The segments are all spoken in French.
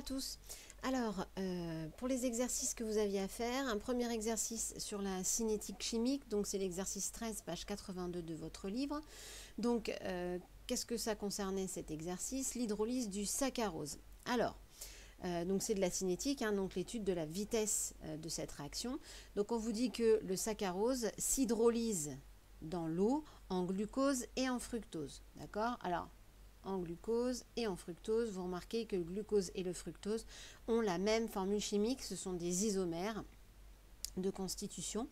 tous. Alors, pour les exercices que vous aviez à faire, un premier exercice sur la cinétique chimique, donc c'est l'exercice 13, page 82 de votre livre. Donc, qu'est-ce que ça concernait cet exercice? L'hydrolyse du saccharose. Alors, donc c'est de la cinétique, hein, donc l'étude de la vitesse de cette réaction. Donc on vous dit que le saccharose s'hydrolyse dans l'eau en glucose et en fructose. D'accord? Alors, en glucose et en fructose, vous remarquez que le glucose et le fructose ont la même formule chimique, ce sont des isomères de constitution.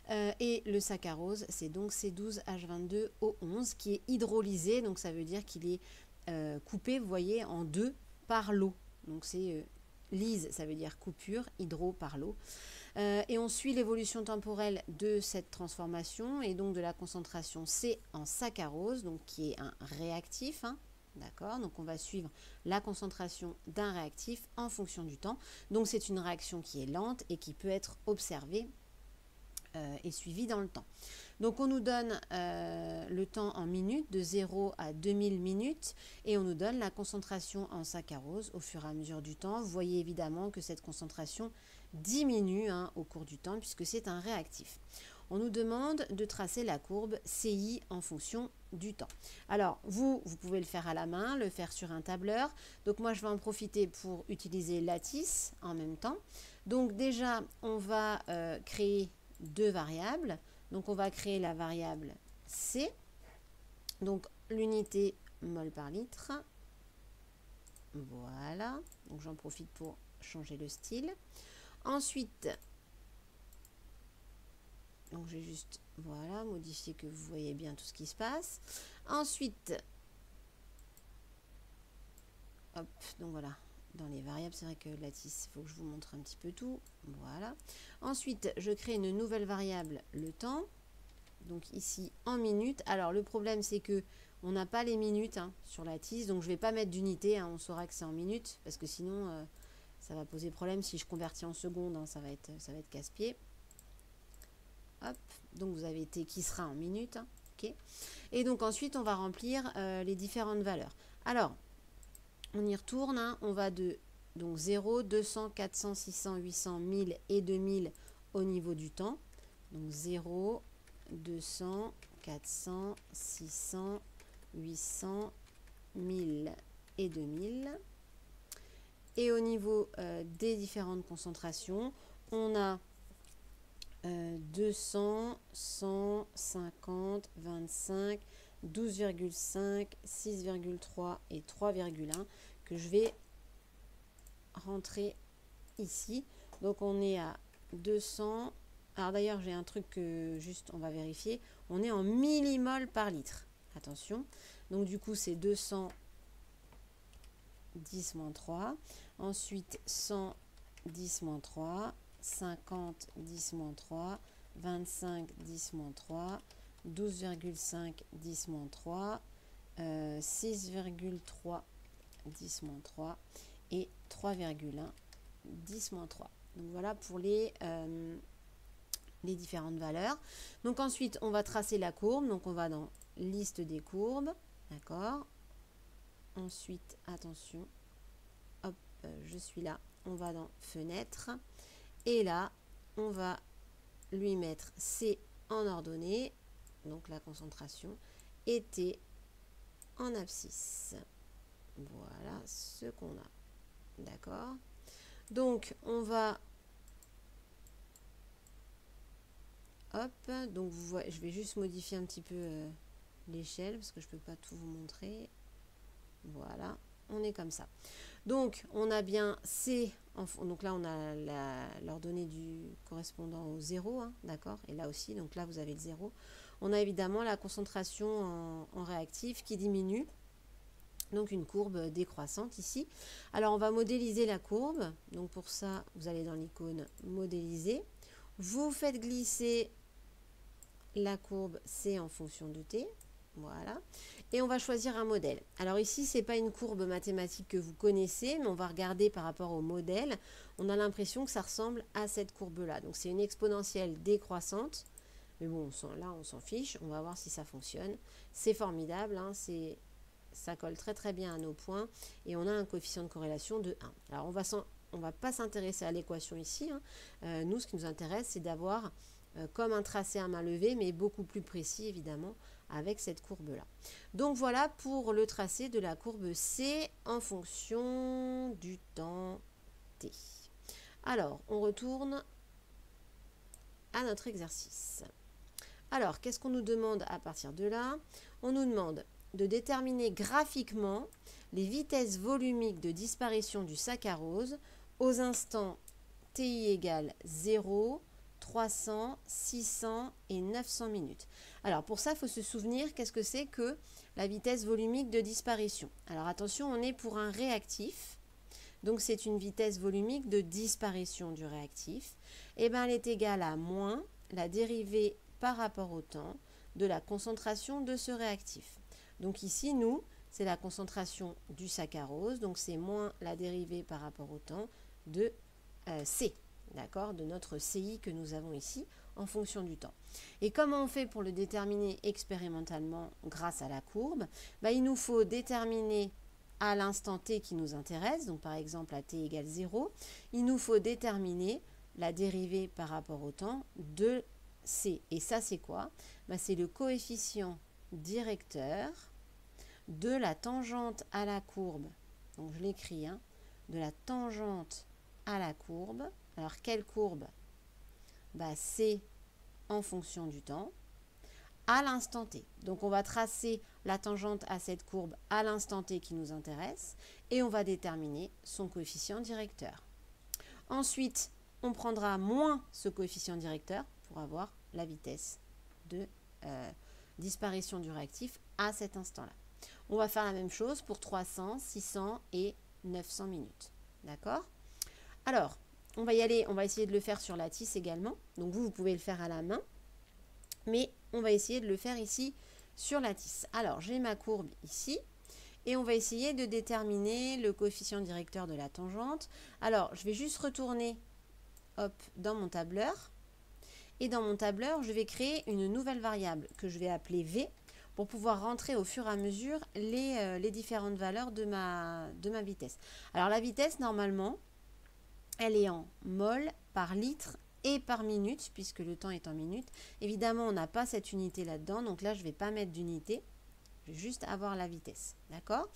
Et le saccharose, c'est donc C12H22O11 qui est hydrolysé, donc ça veut dire qu'il est coupé, vous voyez, en deux par l'eau. Donc c'est lyse, ça veut dire coupure, hydro par l'eau. Et on suit l'évolution temporelle de cette transformation et donc de la concentration C en saccharose, donc qui est un réactif, hein. D'accord, donc on va suivre la concentration d'un réactif en fonction du temps. Donc c'est une réaction qui est lente et qui peut être observée et suivie dans le temps. Donc on nous donne le temps en minutes, de 0 à 2000 minutes, et on nous donne la concentration en saccharose au fur et à mesure du temps. Vous voyez évidemment que cette concentration diminue au cours du temps puisque c'est un réactif. On nous demande de tracer la courbe CI en fonction du temps. Alors, vous pouvez le faire à la main, le faire sur un tableur. Donc, moi, je vais en profiter pour utiliser Lattice en même temps. Donc, déjà, on va créer deux variables. Donc, on va créer la variable C. Donc, l'unité mol par litre. Voilà. Donc, j'en profite pour changer le style. Ensuite, donc je vais juste, voilà, modifier que vous voyez bien tout ce qui se passe. Ensuite, hop, donc voilà, dans les variables, c'est vrai que Lattice, il faut que je vous montre un petit peu tout. Voilà. Ensuite, je crée une nouvelle variable, le temps. Donc ici, en minutes. Alors, le problème, c'est que on n'a pas les minutes sur Lattice, donc je ne vais pas mettre d'unité. On saura que c'est en minutes, parce que sinon, ça va poser problème. Si je convertis en secondes, ça va être casse-pied. Hop, donc vous avez T qui sera en minutes. Okay. Et donc ensuite, on va remplir les différentes valeurs. Alors, on y retourne. On va de donc 0, 200, 400, 600, 800, 1000 et 2000 au niveau du temps. Donc 0, 200, 400, 600, 800, 1000 et 2000. Et au niveau des différentes concentrations, on a 200, 100, 50, 25, 12,5, 6,3 et 3,1 que je vais rentrer ici. Donc on est à 200. Alors d'ailleurs j'ai un truc que juste on va vérifier. On est en millimoles par litre. Attention. Donc du coup c'est 210-3. Ensuite 110-3. 50, 10 moins 3, 25, 10 moins 3, 12,5, 10 moins 3, 6,3, 10 moins 3 et 3,1, 10 moins 3. Donc voilà pour les différentes valeurs. Donc ensuite, on va tracer la courbe. Donc on va dans liste des courbes. D'accord. Ensuite, attention, hop, je suis là. On va dans fenêtre. Et là, on va lui mettre C en ordonnée, donc la concentration, et T en abscisse. Voilà ce qu'on a. D'accord? Donc, on va... Hop, donc vous voyez, je vais juste modifier un petit peu l'échelle, parce que je ne peux pas tout vous montrer. Voilà, on est comme ça. Donc, on a bien C, donc là, on a l'ordonnée du correspondant au 0, d'accord? Et là aussi, donc là, vous avez le 0. On a évidemment la concentration en réactif qui diminue, donc une courbe décroissante ici. Alors, on va modéliser la courbe. Donc, pour ça, vous allez dans l'icône modéliser. Vous faites glisser la courbe C en fonction de T. Voilà. Et on va choisir un modèle. Alors ici, ce n'est pas une courbe mathématique que vous connaissez, mais on va regarder par rapport au modèle. On a l'impression que ça ressemble à cette courbe-là. Donc c'est une exponentielle décroissante. Mais bon, là, on s'en fiche. On va voir si ça fonctionne. C'est formidable. C'est ça colle très très bien à nos points et on a un coefficient de corrélation de 1. Alors on va pas s'intéresser à l'équation ici, hein. Nous, ce qui nous intéresse, c'est d'avoir comme un tracé à main levée, mais beaucoup plus précis évidemment avec cette courbe-là. Donc voilà pour le tracé de la courbe C en fonction du temps T. Alors, on retourne à notre exercice. Alors, qu'est-ce qu'on nous demande à partir de là? On nous demande de déterminer graphiquement les vitesses volumiques de disparition du saccharose aux instants TI égale 0, 300, 600 et 900 minutes. Alors pour ça, il faut se souvenir qu'est-ce que c'est que la vitesse volumique de disparition. Alors attention, on est pour un réactif. Donc c'est une vitesse volumique de disparition du réactif. Et bien elle est égale à moins la dérivée par rapport au temps de la concentration de ce réactif. Donc ici, nous, c'est la concentration du saccharose. Donc c'est moins la dérivée par rapport au temps de C. D'accord, de notre CI que nous avons ici en fonction du temps. Et comment on fait pour le déterminer expérimentalement grâce à la courbe? Il nous faut déterminer à l'instant T qui nous intéresse, donc par exemple à T égale 0, il nous faut déterminer la dérivée par rapport au temps de C. Et ça c'est quoi? C'est le coefficient directeur de la tangente à la courbe. Donc je l'écris, hein, de la tangente à la courbe. Alors, quelle courbe? C'est en fonction du temps à l'instant T. Donc, on va tracer la tangente à cette courbe à l'instant T qui nous intéresse et on va déterminer son coefficient directeur. Ensuite, on prendra moins ce coefficient directeur pour avoir la vitesse de disparition du réactif à cet instant-là. On va faire la même chose pour 300, 600 et 900 minutes. D'accord? Alors, on va y aller, on va essayer de le faire sur la tisse également. Donc vous pouvez le faire à la main, mais on va essayer de le faire ici sur la tisse. Alors, j'ai ma courbe ici et on va essayer de déterminer le coefficient directeur de la tangente. Alors, je vais juste retourner dans mon tableur. Et dans mon tableur, je vais créer une nouvelle variable que je vais appeler V pour pouvoir rentrer au fur et à mesure les différentes valeurs de ma vitesse. Alors, la vitesse, normalement, elle est en mol par litre et par minute, puisque le temps est en minutes. Évidemment, on n'a pas cette unité là-dedans, donc là, je ne vais pas mettre d'unité. Je vais juste avoir la vitesse. D'accord?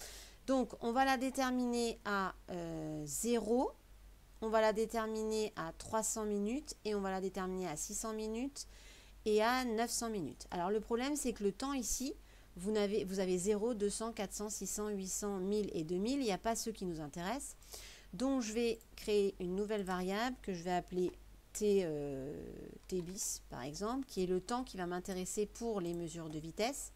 Donc, on va la déterminer à 0, on va la déterminer à 300 minutes, et on va la déterminer à 600 minutes et à 900 minutes. Alors, le problème, c'est que le temps ici, vous avez 0, 200, 400, 600, 800, 1000 et 2000. Il n'y a pas ceux qui nous intéressent. Donc, je vais créer une nouvelle variable que je vais appeler T bis, par exemple, qui est le temps qui va m'intéresser pour les mesures de vitesse,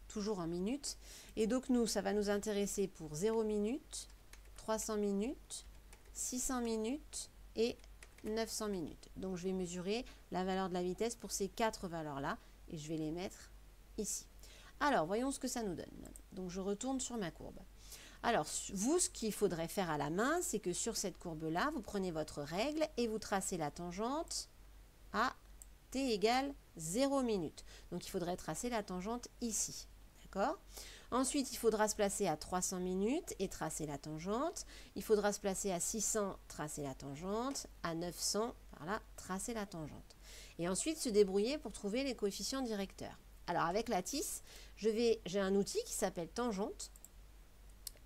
toujours en minutes. Et donc, ça va nous intéresser pour 0 minutes, 300 minutes, 600 minutes et 900 minutes. Donc, je vais mesurer la valeur de la vitesse pour ces 4 valeurs-là et je vais les mettre ici. Alors, voyons ce que ça nous donne. Donc, je retourne sur ma courbe. Alors, vous, ce qu'il faudrait faire à la main, c'est que sur cette courbe-là, vous prenez votre règle et vous tracez la tangente à t égale 0 minutes. Donc, il faudrait tracer la tangente ici. D'accord? Ensuite, il faudra se placer à 300 minutes et tracer la tangente. Il faudra se placer à 600, tracer la tangente. À 900, par là, tracer la tangente. Et ensuite, se débrouiller pour trouver les coefficients directeurs. Alors, avec la tisse, j'ai un outil qui s'appelle tangente.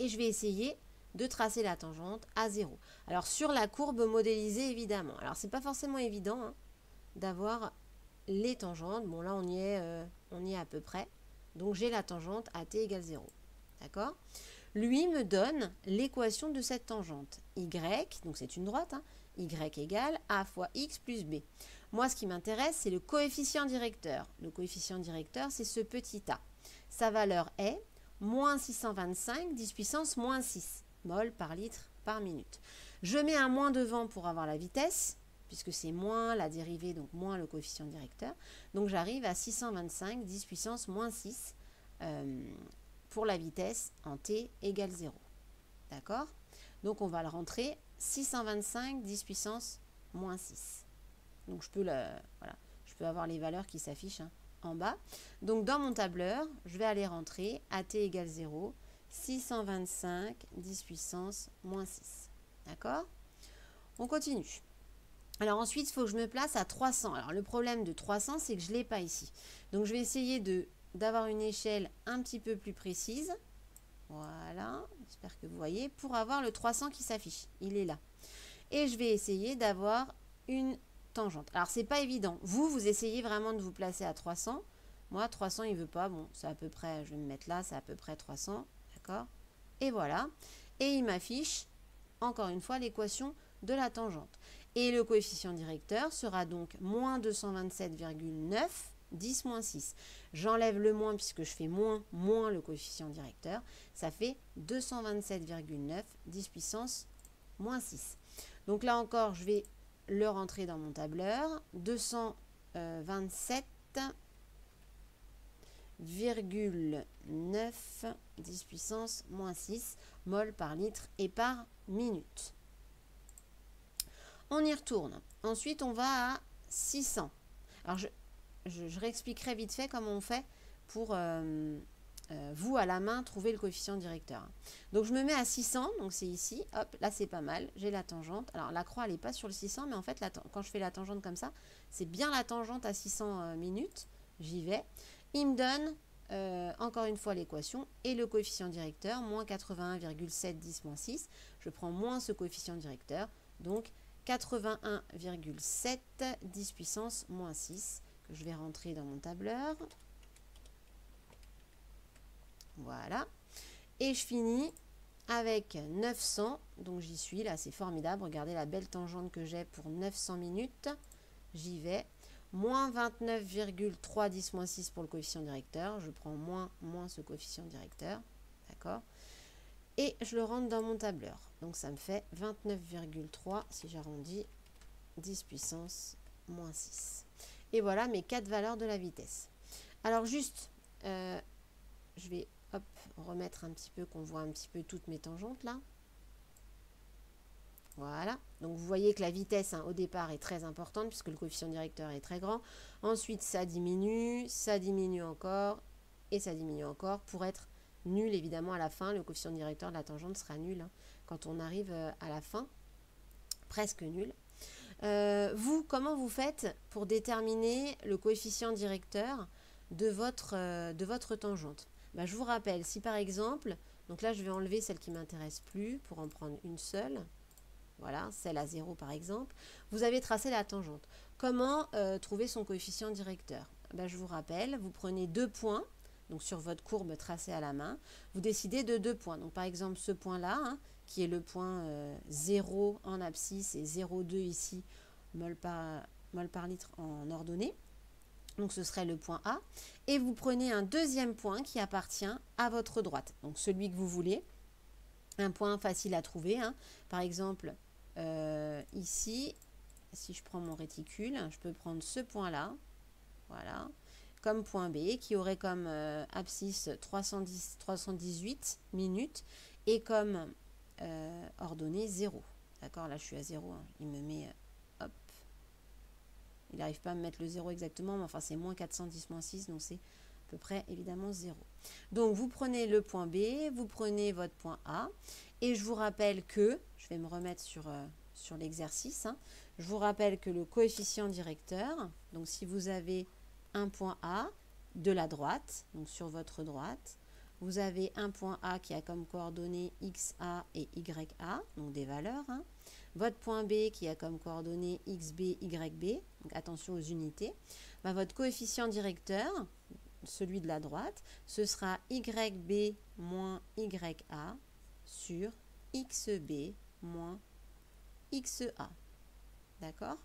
Et je vais essayer de tracer la tangente à 0. Alors, sur la courbe modélisée, évidemment. Alors, ce n'est pas forcément évident d'avoir les tangentes. Bon, là, on y est à peu près. Donc, j'ai la tangente à t égale 0. D'accord? Lui me donne l'équation de cette tangente. Y, donc c'est une droite, y égale a fois x plus b. Moi, ce qui m'intéresse, c'est le coefficient directeur. Le coefficient directeur, c'est ce petit a. Sa valeur est moins 625, 10 puissance moins 6 mol par litre par minute. Je mets un moins devant pour avoir la vitesse, puisque c'est moins la dérivée, donc moins le coefficient directeur. Donc j'arrive à 625, 10 puissance moins 6 pour la vitesse en t égale 0. D'accord? Donc on va le rentrer 625, 10 puissance moins 6. Donc je peux avoir les valeurs qui s'affichent en bas. Donc dans mon tableur, je vais aller rentrer à t égale 0, 625 10 puissance moins 6. D'accord? On continue. Alors ensuite, il faut que je me place à 300. Alors le problème de 300, c'est que je ne l'ai pas ici. Donc je vais essayer d'avoir une échelle un petit peu plus précise. Voilà, j'espère que vous voyez, pour avoir le 300 qui s'affiche. Il est là. Et je vais essayer d'avoir une tangente. Alors c'est pas évident. Vous essayez vraiment de vous placer à 300. Moi, 300, il veut pas. Bon, c'est à peu près, je vais me mettre là, c'est à peu près 300. D'accord? Et voilà. Et il m'affiche, encore une fois, l'équation de la tangente. Et le coefficient directeur sera donc moins 227,9, 10 moins 6. J'enlève le moins puisque je fais moins le coefficient directeur. Ça fait 227,9, 10 puissance moins 6. Donc là encore, je vais le rentrer dans mon tableur. 227,9 10 puissance moins 6 mol par litre et par minute. On y retourne. Ensuite, on va à 600. Alors, je réexpliquerai vite fait comment on fait pour vous, à la main, trouver le coefficient directeur. Donc, je me mets à 600. Donc, c'est ici. Hop, là, c'est pas mal. J'ai la tangente. Alors, la croix, elle n'est pas sur le 600. Mais en fait, quand je fais la tangente comme ça, c'est bien la tangente à 600 minutes. J'y vais. Il me donne, encore une fois, l'équation et le coefficient directeur. Moins 81,7 10 moins 6. Je prends moins ce coefficient directeur. Donc, 81,7 10 puissance moins 6 que je vais rentrer dans mon tableur. Voilà. Et je finis avec 900. Donc j'y suis. Là, c'est formidable. Regardez la belle tangente que j'ai pour 900 minutes. J'y vais. Moins 29,3 10 moins 6 pour le coefficient directeur. Je prends moins ce coefficient directeur. D'accord? Et je le rentre dans mon tableur. Donc ça me fait 29,3 si j'arrondis 10 puissance moins 6. Et voilà mes 4 valeurs de la vitesse. Alors juste, je vais remettre un petit peu, qu'on voit un petit peu toutes mes tangentes là. Voilà. Donc vous voyez que la vitesse au départ est très importante puisque le coefficient directeur est très grand. Ensuite ça diminue encore et ça diminue encore pour être nul évidemment à la fin. Le coefficient directeur de la tangente sera nul quand on arrive à la fin, presque nul. Vous, comment vous faites pour déterminer le coefficient directeur de votre tangente? Je vous rappelle, si par exemple, donc là je vais enlever celle qui ne m'intéresse plus pour en prendre une seule, voilà, celle à 0 par exemple, vous avez tracé la tangente. Comment trouver son coefficient directeur? Je vous rappelle, vous prenez 2 points, donc sur votre courbe tracée à la main, vous décidez de 2 points. Donc par exemple ce point-là, qui est le point 0 en abscisse et 0,2 ici, mol par litre en ordonnée. Donc ce serait le point A. Et vous prenez un deuxième point qui appartient à votre droite. Donc celui que vous voulez. Un point facile à trouver. Par exemple, ici, si je prends mon réticule, je peux prendre ce point-là. Voilà. Comme point B, qui aurait comme abscisse 318 minutes et comme ordonnée 0. D'accord, là je suis à 0. Il me met, hop. Il n'arrive pas à me mettre le 0 exactement, mais enfin c'est moins 410 moins 6, donc c'est à peu près évidemment 0. Donc vous prenez le point B, vous prenez votre point A, et je vous rappelle que, je vais me remettre sur l'exercice, je vous rappelle que le coefficient directeur, donc si vous avez un point A de la droite, donc sur votre droite, vous avez un point A qui a comme coordonnées XA et YA, donc des valeurs. Votre point B qui a comme coordonnées XB, YB, donc attention aux unités. Votre coefficient directeur, celui de la droite, ce sera YB moins YA sur XB moins XA. D'accord?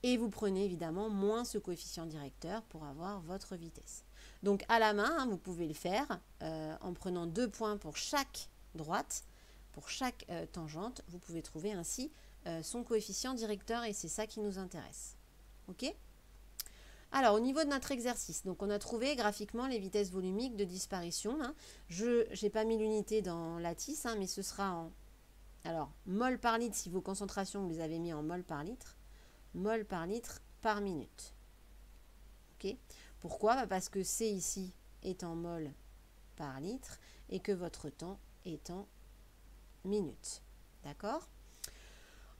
Et vous prenez évidemment moins ce coefficient directeur pour avoir votre vitesse. Donc à la main, vous pouvez le faire en prenant 2 points pour chaque droite, pour chaque tangente. Vous pouvez trouver ainsi son coefficient directeur et c'est ça qui nous intéresse. Ok? Alors au niveau de notre exercice, donc on a trouvé graphiquement les vitesses volumiques de disparition. Je n'ai pas mis l'unité dans la tisse, mais ce sera en mol par litre si vos concentrations vous les avez mis en mol par litre. Mol par litre par minute. Ok. Pourquoi? Parce que C ici est en mol par litre et que votre temps est en minutes. D'accord?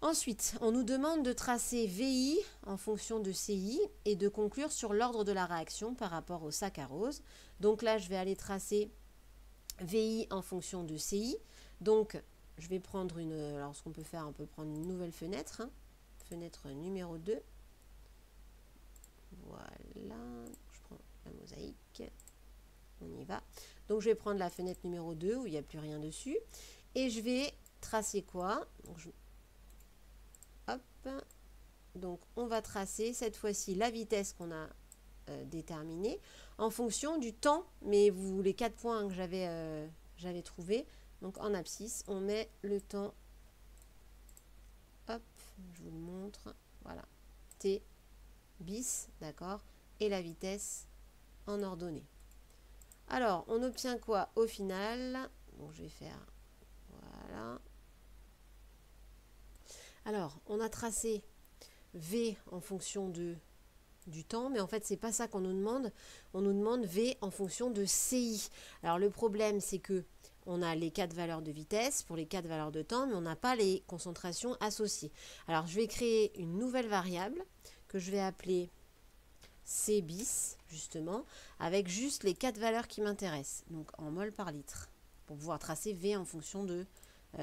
Ensuite, on nous demande de tracer VI en fonction de CI et de conclure sur l'ordre de la réaction par rapport au saccharose. Donc là, je vais aller tracer VI en fonction de CI. Donc, je vais prendre une... Alors, ce qu'on peut faire, on peut prendre une nouvelle fenêtre. Hein, fenêtre numéro 2. Voilà. Je prends la mosaïque. On y va. Donc, je vais prendre la fenêtre numéro 2 où il n'y a plus rien dessus. Et je vais tracer quoi? Donc, hop. Donc, on va tracer cette fois-ci la vitesse qu'on a déterminée en fonction du temps. Mais les 4 points que j'avais trouvés. Donc, en abscisse, on met le temps. Hop, je vous le montre. Voilà. T bis, d'accord? Et la vitesse en ordonnée. Alors, on obtient quoi au final? Donc, je vais faire... Voilà. Alors, on a tracé V en fonction du temps, mais en fait, c'est pas ça qu'on nous demande. On nous demande V en fonction de CI. Alors, le problème, c'est que on a les 4 valeurs de vitesse pour les 4 valeurs de temps, mais on n'a pas les concentrations associées. Alors, je vais créer une nouvelle variable que je vais appeler C bis, justement, avec juste les 4 valeurs qui m'intéressent, donc en mol par litre, pour pouvoir tracer V en fonction de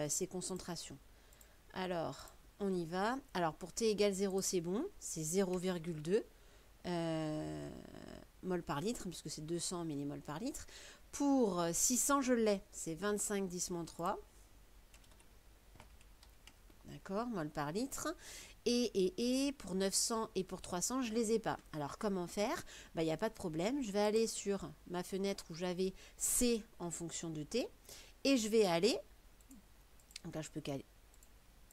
ces concentrations. Alors, on y va. Alors, pour T égale 0, c'est bon, c'est 0,2 mol par litre, puisque c'est 200 millimoles par litre. Pour 600, je l'ai, c'est 25 10-3. D'accord, mol par litre. Et pour 900 et pour 300, je ne les ai pas. Alors, comment faire? Il n'y a pas de problème. Je vais aller sur ma fenêtre où j'avais C en fonction de T. Et je vais aller... Donc là, je peux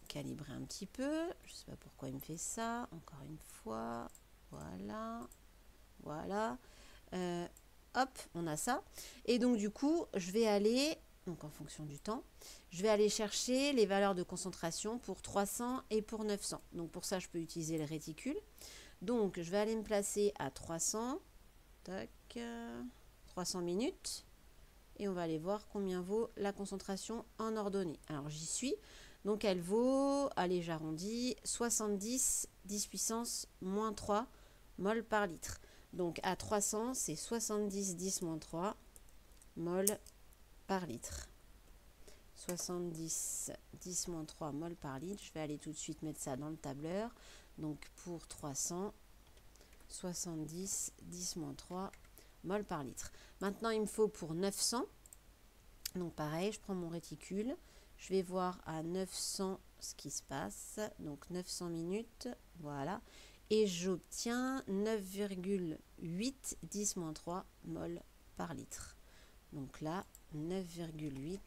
calibrer un petit peu. Je ne sais pas pourquoi il me fait ça. Encore une fois. Voilà. Voilà. Hop, on a ça. Et donc, du coup, je vais aller... Donc, en fonction du temps, je vais aller chercher les valeurs de concentration pour 300 et pour 900. Donc, pour ça, je peux utiliser le réticule. Donc, je vais aller me placer à 300. Tac. 300 minutes. Et on va aller voir combien vaut la concentration en ordonnée. Alors, j'y suis. Donc, elle vaut, allez, j'arrondis, 70 10 puissance moins 3 mol par litre. Donc, à 300, c'est 70 10 moins 3 mol par litre. 70 10 moins 3 mol par litre. Je vais aller tout de suite mettre ça dans le tableur. Donc pour 300, 70 10 moins 3 mol par litre. Maintenant, il me faut pour 900. Donc pareil, je prends mon réticule. Je vais voir à 900 ce qui se passe. Donc 900 minutes. Voilà. Et j'obtiens 9,8 10 moins 3 mol par litre. Donc là, 9,8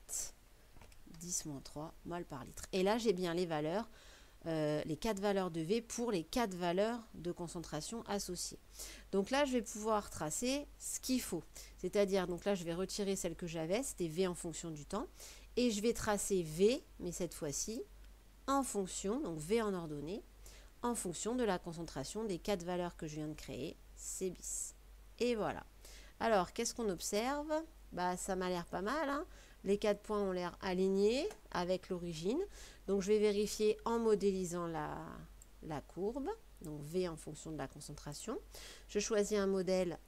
10 moins 3 mol par litre. Et là, j'ai bien les valeurs, les 4 valeurs de V pour les 4 valeurs de concentration associées. Donc là, je vais pouvoir tracer ce qu'il faut. C'est-à-dire, donc là, je vais retirer celle que j'avais, c'était V en fonction du temps. Et je vais tracer V, mais cette fois-ci, en fonction, donc V en ordonnée, en fonction de la concentration des 4 valeurs que je viens de créer, C bis. Et voilà. Alors, qu'est-ce qu'on observe? Ça m'a l'air pas mal. Hein. Les 4 points ont l'air alignés avec l'origine. Donc, je vais vérifier en modélisant la courbe. Donc, V en fonction de la concentration. Je choisis un modèle.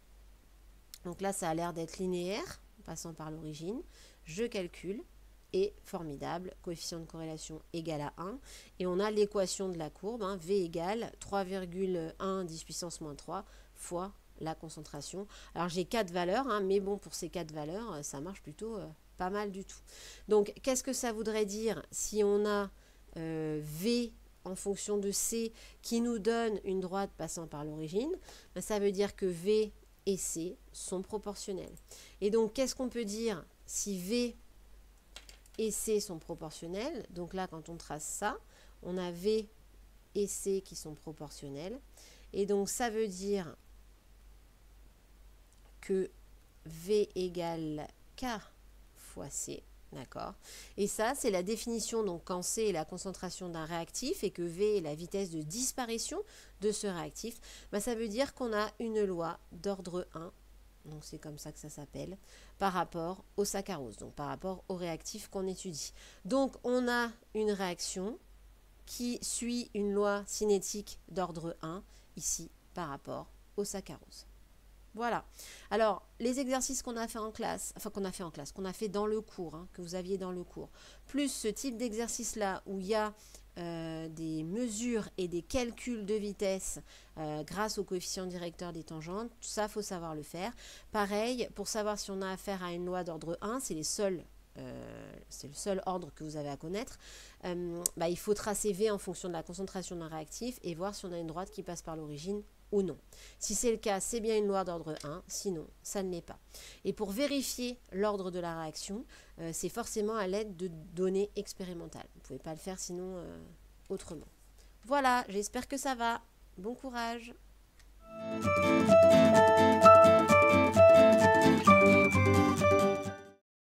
Donc là, ça a l'air d'être linéaire, passant par l'origine. Je calcule. Et formidable, coefficient de corrélation égal à 1. Et on a l'équation de la courbe. Hein, V égale 3,1 10 puissance moins 3 fois la concentration. Alors j'ai 4 valeurs, hein, mais bon, pour ces 4 valeurs, ça marche plutôt pas mal du tout. Donc qu'est-ce que ça voudrait dire si on a V en fonction de C qui nous donne une droite passant par l'origine? Ça veut dire que V et C sont proportionnels. Et donc qu'est-ce qu'on peut dire si V et C sont proportionnels? Donc là, quand on trace ça, on a V et C qui sont proportionnels. Et donc ça veut dire que V égale K fois C, d'accord? Et ça, c'est la définition, donc quand C est la concentration d'un réactif et que V est la vitesse de disparition de ce réactif, ça veut dire qu'on a une loi d'ordre 1 donc c'est comme ça que ça s'appelle, par rapport au saccharose, donc par rapport au réactif qu'on étudie. Donc on a une réaction qui suit une loi cinétique d'ordre 1, ici par rapport au saccharose. Voilà. Alors, les exercices qu'on a fait en classe, qu'on a fait dans le cours, que vous aviez dans le cours, plus ce type d'exercice-là où il y a des mesures et des calculs de vitesse grâce au coefficient directeur des tangentes, tout ça, il faut savoir le faire. Pareil, pour savoir si on a affaire à une loi d'ordre 1, c'est le seul ordre que vous avez à connaître. Il faut tracer V en fonction de la concentration d'un réactif et voir si on a une droite qui passe par l'origine ou non. Si c'est le cas, c'est bien une loi d'ordre 1, sinon ça ne l'est pas. Et pour vérifier l'ordre de la réaction, c'est forcément à l'aide de données expérimentales. Vous ne pouvez pas le faire sinon autrement. Voilà, j'espère que ça va. Bon courage.